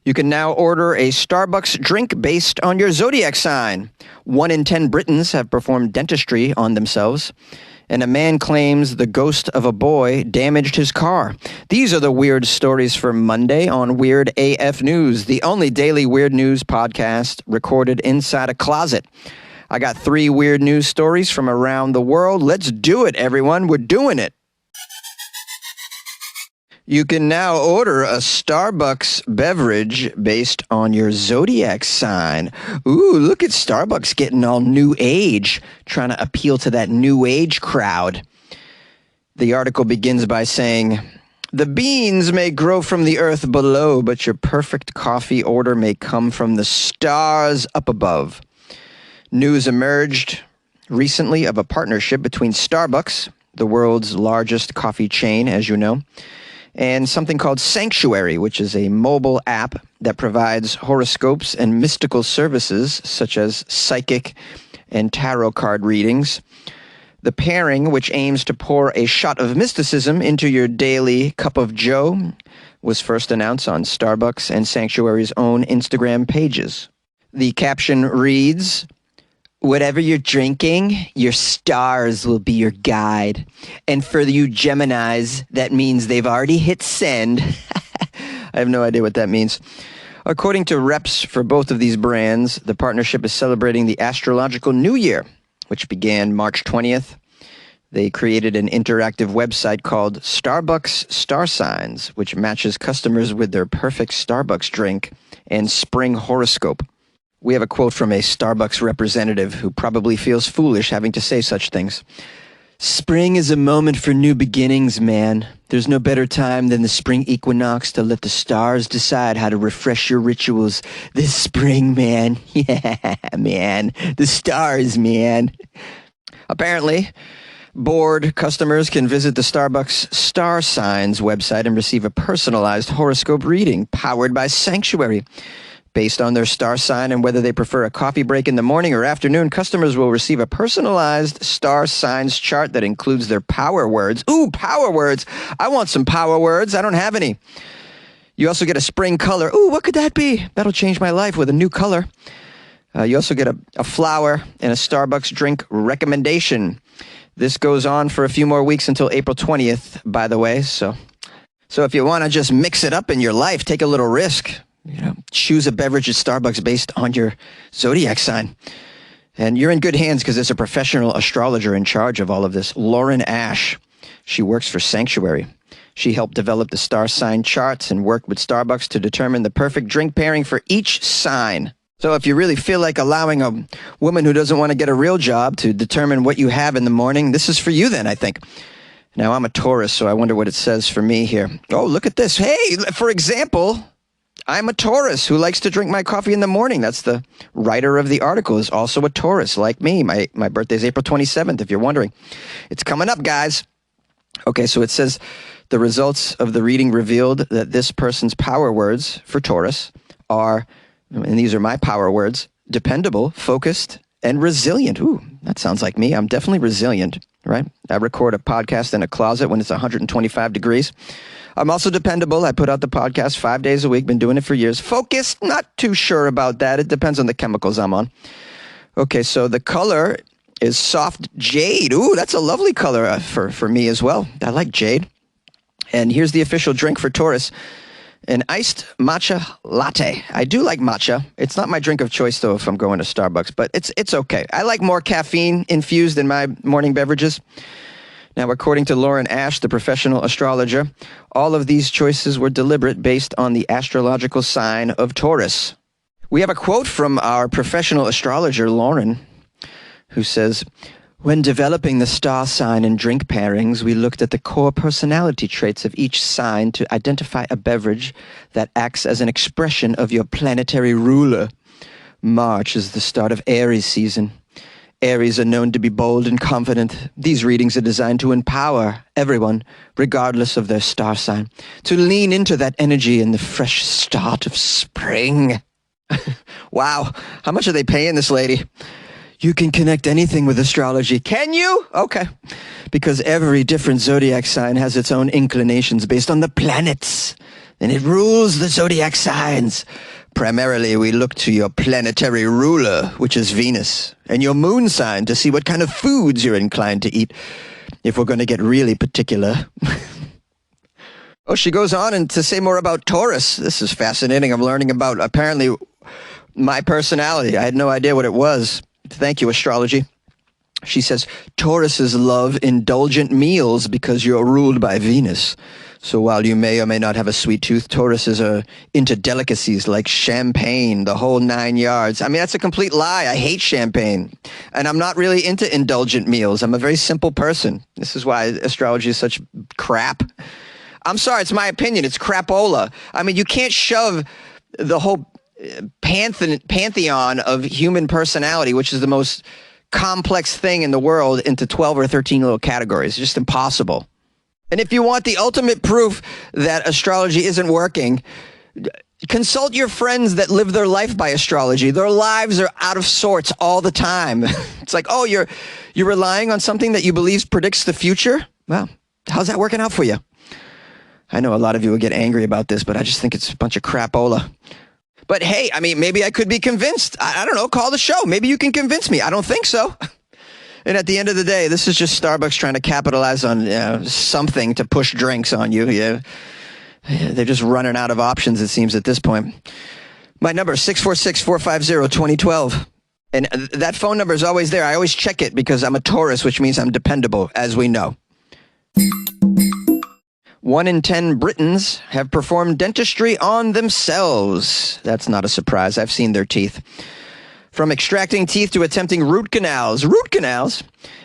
You can now order a Starbucks drink based on your Zodiac sign. 1 in 10 Britons have performed dentistry on themselves. And a man claims the ghost of a boy damaged his car. These are the weird stories for Monday on Weird AF News, the only daily weird news podcast recorded inside a closet. I got 3 weird news stories from around the world. Let's do it, everyone. We're doing it. You can now order a Starbucks beverage based on your Zodiac sign. Ooh, look at Starbucks getting all new age, trying to appeal to that new age crowd. The article begins by saying, "The beans may grow from the earth below, but your perfect coffee order may come from the stars up above." News emerged recently of a partnership between Starbucks, the world's largest coffee chain, as you know, and something called Sanctuary, which is a mobile app that provides horoscopes and mystical services such as psychic and tarot card readings. The pairing, which aims to pour a shot of mysticism into your daily cup of joe, was first announced on Starbucks and Sanctuary's own Instagram pages. The caption reads, "Whatever you're drinking, your stars will be your guide. And for you Geminis, that means they've already hit send." I have no idea what that means. According to reps for both of these brands, the partnership is celebrating the astrological New Year, which began March 20th. They created an interactive website called Starbucks Star Signs, which matches customers with their perfect Starbucks drink and spring horoscope. We have a quote from a Starbucks representative who probably feels foolish having to say such things. "Spring is a moment for new beginnings, man. There's no better time than the spring equinox to let the stars decide how to refresh your rituals this spring, man." Yeah, man. The stars, man. Apparently, bored customers can visit the Starbucks Star Signs website and receive a personalized horoscope reading powered by Sanctuary. Based on their star sign and whether they prefer a coffee break in the morning or afternoon, customers will receive a personalized star signs chart that includes their power words. Ooh, power words. I want some power words. I don't have any. You also get a spring color. Ooh, what could that be? That'll change my life with a new color. You also get a flower and a Starbucks drink recommendation. This goes on for a few more weeks until April 20th, by the way. So if you want to just mix it up in your life, take a little risk. Choose a beverage at Starbucks based on your Zodiac sign. And you're in good hands because there's a professional astrologer in charge of all of this, Lauren Ash. She works for Sanctuary. She helped develop the star sign charts and worked with Starbucks to determine the perfect drink pairing for each sign. So if you really feel like allowing a woman who doesn't want to get a real job to determine what you have in the morning, this is for you then, I think. Now, I'm a Taurus, so I wonder what it says for me here. Oh, look at this. Hey, for example, I'm a Taurus who likes to drink my coffee in the morning. That's the writer of the article is also a Taurus like me. My birthday's April 27th, if you're wondering. It's coming up, guys. Okay, so it says the results of the reading revealed that this person's power words for Taurus are, and these are my power words, dependable, focused, and resilient. Ooh, that sounds like me. I'm definitely resilient, right? I record a podcast in a closet when it's 125 degrees. I'm also dependable. I put out the podcast 5 days a week. Been doing it for years. Focused, not too sure about that. It depends on the chemicals I'm on. Okay, so the color is soft jade. Ooh, that's a lovely color for me as well. I like jade. And here's the official drink for Taurus. An iced matcha latte. I do like matcha. It's not my drink of choice, though, if I'm going to Starbucks, but it's okay. I like more caffeine infused in my morning beverages. Now, according to Lauren Ash, the professional astrologer, all of these choices were deliberate based on the astrological sign of Taurus. We have a quote from our professional astrologer, Lauren, who says, "When developing the star sign and drink pairings, we looked at the core personality traits of each sign to identify a beverage that acts as an expression of your planetary ruler. March is the start of Aries season. Aries are known to be bold and confident. These readings are designed to empower everyone, regardless of their star sign, to lean into that energy in the fresh start of spring." Wow, how much are they paying this lady? You can connect anything with astrology. Can you? Okay. Because every different zodiac sign has its own inclinations based on the planets and it rules the zodiac signs. Primarily, we look to your planetary ruler, which is Venus, and your moon sign to see what kind of foods you're inclined to eat, if we're going to get really particular. Oh, she goes on and to say more about Taurus. This is fascinating. I'm learning about, apparently, my personality. I had no idea what it was. Thank you, astrology. She says, Tauruses love indulgent meals because you're ruled by Venus. So while you may or may not have a sweet tooth, Tauruses are into delicacies like champagne, the whole 9 yards. I mean, that's a complete lie. I hate champagne. And I'm not really into indulgent meals. I'm a very simple person. This is why astrology is such crap. I'm sorry, it's my opinion. It's crapola. I mean, you can't shove the whole pantheon of human personality, which is the most complex thing in the world, into 12 or 13 little categories. It's just impossible. And if you want the ultimate proof that astrology isn't working, consult your friends that live their life by astrology. Their lives are out of sorts all the time. It's like, oh, you're relying on something that you believe predicts the future? Well, how's that working out for you? I know a lot of you will get angry about this, but I just think it's a bunch of crapola. But hey, I mean, maybe I could be convinced. I don't know, call the show. Maybe you can convince me. I don't think so. And at the end of the day, this is just Starbucks trying to capitalize on something to push drinks on you. Yeah. They're just running out of options, it seems, at this point. My number is 646-450-2012. And that phone number is always there. I always check it because I'm a Taurus, which means I'm dependable, as we know. 1 in 10 Britons have performed dentistry on themselves. That's not a surprise. I've seen their teeth. From extracting teeth to attempting root canals,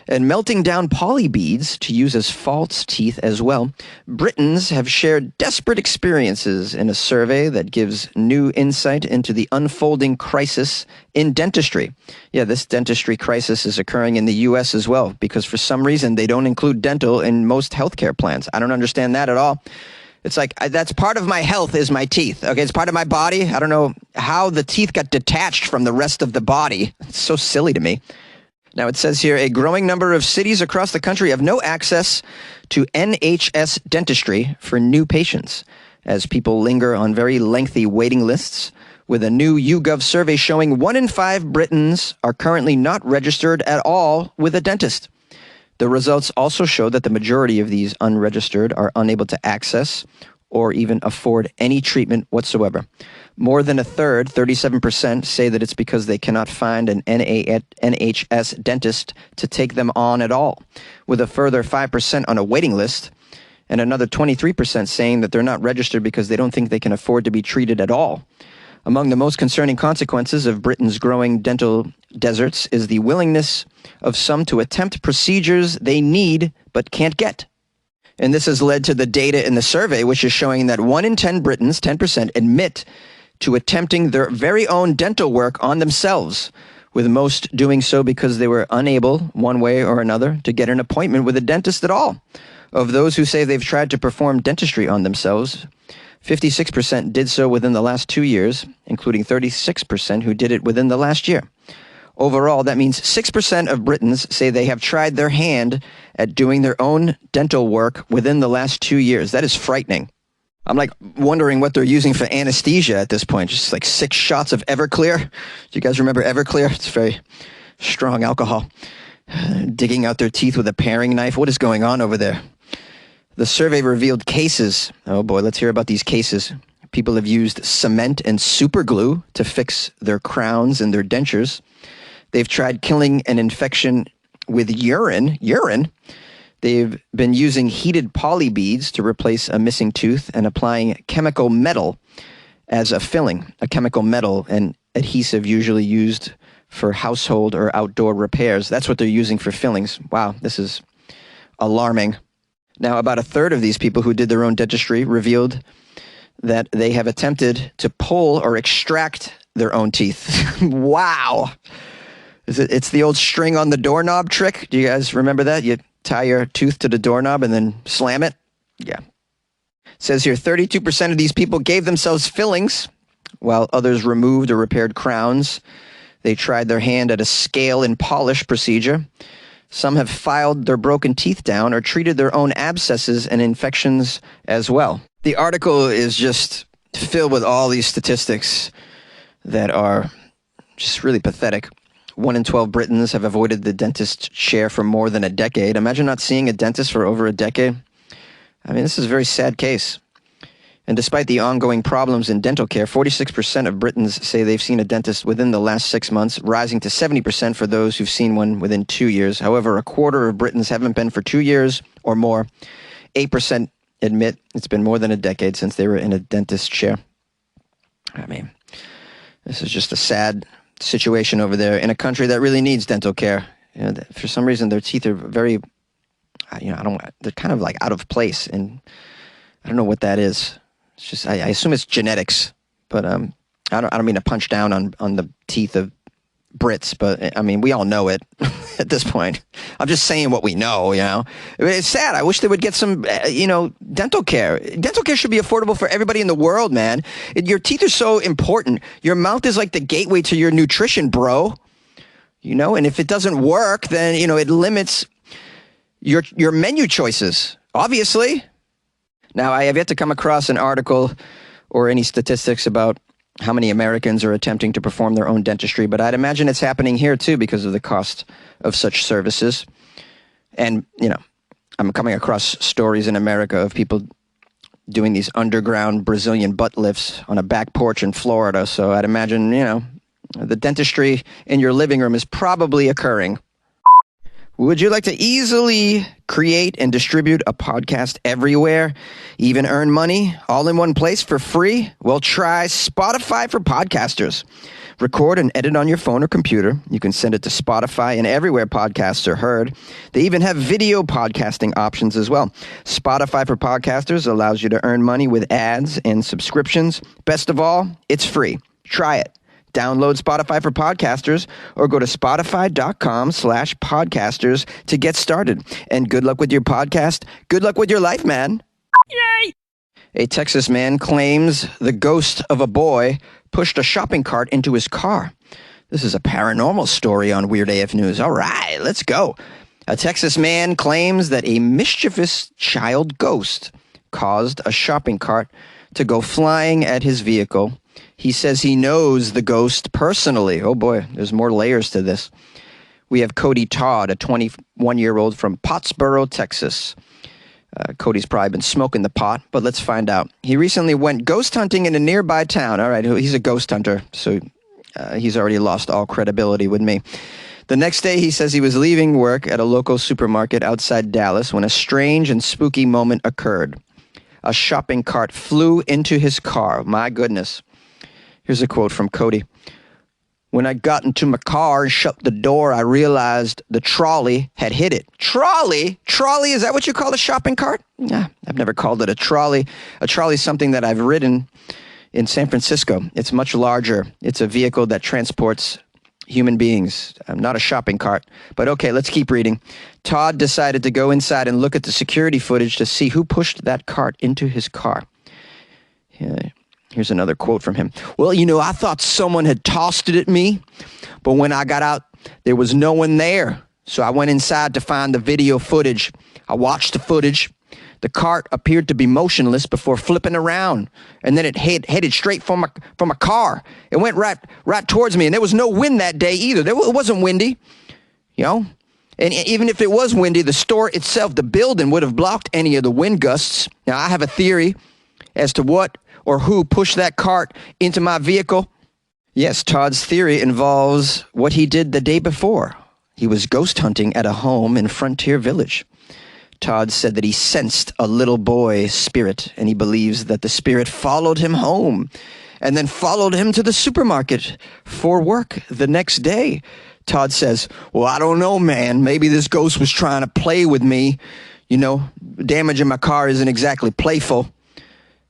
and melting down poly beads to use as false teeth as well, Britons have shared desperate experiences in a survey that gives new insight into the unfolding crisis in dentistry. Yeah, this dentistry crisis is occurring in the U.S. as well, because for some reason they don't include dental in most healthcare plans. I don't understand that at all. It's like, that's part of my health is my teeth. Okay, it's part of my body. I don't know how the teeth got detached from the rest of the body. It's so silly to me. Now, it says here, a growing number of cities across the country have no access to NHS dentistry for new patients, as people linger on very lengthy waiting lists, with a new YouGov survey showing 1 in 5 Britons are currently not registered at all with a dentist. The results also show that the majority of these unregistered are unable to access or even afford any treatment whatsoever. More than a third, 37%, say that it's because they cannot find an NHS dentist to take them on at all, with a further 5% on a waiting list, and another 23% saying that they're not registered because they don't think they can afford to be treated at all. Among the most concerning consequences of Britain's growing dental deserts is the willingness of some to attempt procedures they need but can't get. And this has led to the data in the survey, which is showing that 1 in 10 Britons, 10%, admit to attempting their very own dental work on themselves, with most doing so because they were unable, one way or another, to get an appointment with a dentist at all. Of those who say they've tried to perform dentistry on themselves, 56% did so within the last 2 years, including 36% who did it within the last year. Overall, that means 6% of Britons say they have tried their hand at doing their own dental work within the last 2 years. That is frightening. I'm like wondering what they're using for anesthesia at this point. Just like 6 shots of Everclear. Do you guys remember Everclear? It's very strong alcohol. Digging out their teeth with a paring knife. What is going on over there? The survey revealed cases. Oh boy, let's hear about these cases. People have used cement and super glue to fix their crowns and their dentures. They've tried killing an infection with urine. They've been using heated poly beads to replace a missing tooth and applying chemical metal as a filling. A chemical metal, an adhesive usually used for household or outdoor repairs. That's what they're using for fillings. Wow, this is alarming. Now, about a third of these people who did their own dentistry revealed that they have attempted to pull or extract their own teeth. Wow. It's the old string on the doorknob trick. Do you guys remember that? You tie your tooth to the doorknob and then slam it? Yeah. It says here 32% of these people gave themselves fillings, while others removed or repaired crowns. They tried their hand at a scale and polish procedure. Some have filed their broken teeth down or treated their own abscesses and infections as well. The article is just filled with all these statistics that are just really pathetic. 1 in 12 Britons have avoided the dentist chair for more than a decade. Imagine not seeing a dentist for over a decade. I mean, this is a very sad case. And despite the ongoing problems in dental care, 46% of Britons say they've seen a dentist within the last 6 months, rising to 70% for those who've seen one within 2 years. However, a quarter of Britons haven't been for 2 years or more. 8% admit it's been more than a decade since they were in a dentist chair. I mean, this is just a sad situation over there in a country that really needs dental care. You know, for some reason, their teeth are very, they're kind of like out of place, and I don't know what that is. It's just, I assume it's genetics, but I don't mean to punch down on the teeth of Brits, but I mean, we all know it at this point. I'm just saying what we know, you know. It's sad. I wish they would get some, dental care. Dental care should be affordable for everybody in the world, man. Your teeth are so important. Your mouth is like the gateway to your nutrition, bro. You know, and if it doesn't work, then, it limits your menu choices, obviously. Now, I have yet to come across an article or any statistics about how many Americans are attempting to perform their own dentistry, but I'd imagine it's happening here too because of the cost of such services. And, I'm coming across stories in America of people doing these underground Brazilian butt lifts on a back porch in Florida. So I'd imagine, the dentistry in your living room is probably occurring. Would you like to easily create and distribute a podcast everywhere, even earn money all in one place for free? Well, try Spotify for Podcasters. Record and edit on your phone or computer. You can send it to Spotify and everywhere podcasts are heard. They even have video podcasting options as well. Spotify for Podcasters allows you to earn money with ads and subscriptions. Best of all, it's free. Try it. Download Spotify for Podcasters or go to spotify.com/podcasters to get started. And good luck with your podcast. Good luck with your life, man. Yay! A Texas man claims the ghost of a boy pushed a shopping cart into his car. This is a paranormal story on Weird AF News. All right, let's go. A Texas man claims that a mischievous child ghost caused a shopping cart to go flying at his vehicle. He says he knows the ghost personally. Oh boy, there's more layers to this. We have Cody Todd, a 21-year-old from Pottsboro, Texas. Cody's probably been smoking the pot, but let's find out. He recently went ghost hunting in a nearby town. All right, he's a ghost hunter, so he's already lost all credibility with me. The next day, he says he was leaving work at a local supermarket outside Dallas when a strange and spooky moment occurred. A shopping cart flew into his car. My goodness. Here's a quote from Cody. When I got into my car and shut the door, I realized the trolley had hit it. Trolley? Trolley, is that what you call a shopping cart? Nah, I've never called it a trolley. A trolley is something that I've ridden in San Francisco. It's much larger. It's a vehicle that transports human beings, not a shopping cart. But okay, let's keep reading. Todd decided to go inside and look at the security footage to see who pushed that cart into his car. Yeah. Here's another quote from him. Well, I thought someone had tossed it at me, but when I got out, there was no one there. So I went inside to find the video footage. I watched the footage. The cart appeared to be motionless before flipping around, and then it headed straight for my car. It went right towards me, and there was no wind that day either. It wasn't windy, And even if it was windy, the store itself, the building, would have blocked any of the wind gusts. Now, I have a theory as to what or who pushed that cart into my vehicle. Yes, Todd's theory involves what he did the day before. He was ghost hunting at a home in Frontier Village. Todd said that he sensed a little boy spirit, and he believes that the spirit followed him home and then followed him to the supermarket for work the next day. Todd says, well, I don't know, man. Maybe this ghost was trying to play with me. Damaging my car isn't exactly playful.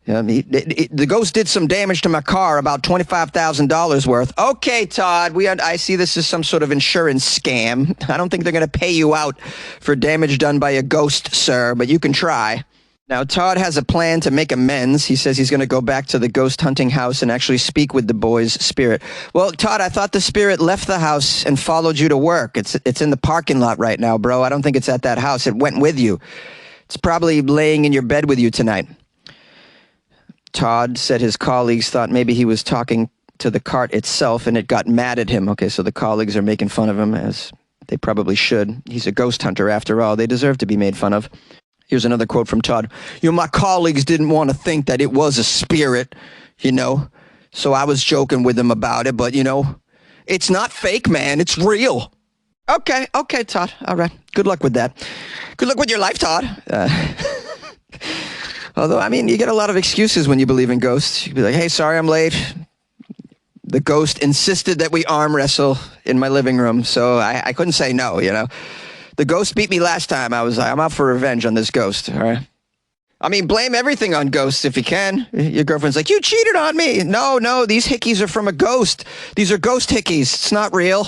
The ghost did some damage to my car, about $25,000 worth. Okay, Todd, I see this as some sort of insurance scam. I don't think they're going to pay you out for damage done by a ghost, sir, but you can try. Now, Todd has a plan to make amends. He says he's going to go back to the ghost hunting house and actually speak with the boy's spirit. Well, Todd, I thought the spirit left the house and followed you to work. It's in the parking lot right now, bro. I don't think it's at that house. It went with you. It's probably laying in your bed with you tonight. Todd said his colleagues thought maybe he was talking to the cart itself and it got mad at him. Okay, so the colleagues are making fun of him, as they probably should. He's a ghost hunter after all. They deserve to be made fun of. Here's another quote from Todd. My colleagues didn't want to think that it was a spirit, so I was joking with them about it, but, it's not fake, man. It's real. Okay, Todd. All right. Good luck with that. Good luck with your life, Todd. Although, you get a lot of excuses when you believe in ghosts. You can be like, hey, sorry I'm late. The ghost insisted that we arm wrestle in my living room, so I couldn't say no, The ghost beat me last time. I'm out for revenge on this ghost, all right? Blame everything on ghosts if you can. Your girlfriend's like, you cheated on me. No, these hickeys are from a ghost. These are ghost hickeys. It's not real.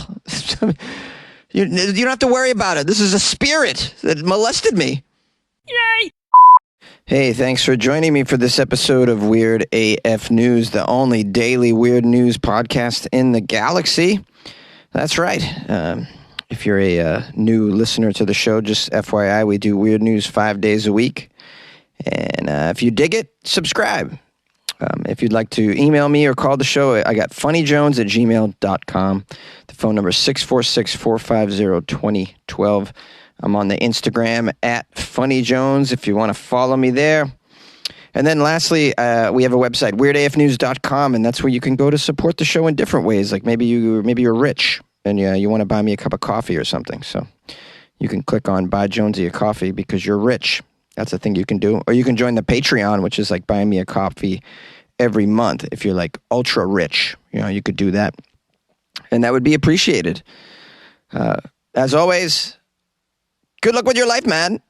You don't have to worry about it. This is a spirit that molested me. Yay! Hey, thanks for joining me for this episode of Weird AF News, the only daily weird news podcast in the galaxy. That's right. If you're a new listener to the show, just FYI, we do weird news 5 days a week. And if you dig it, subscribe. If you'd like to email me or call the show, I got funnyjones@gmail.com. The phone number is 646-450-2012. I'm on the Instagram @funnyjones if you want to follow me there. And then lastly, we have a website, weirdafnews.com, and that's where you can go to support the show in different ways. Like maybe you're rich and you want to buy me a cup of coffee or something. So you can click on Buy Jonesy a Coffee because you're rich. That's a thing you can do. Or you can join the Patreon, which is like buying me a coffee every month. If you're like ultra rich, you could do that. And that would be appreciated. As always, good luck with your life, man.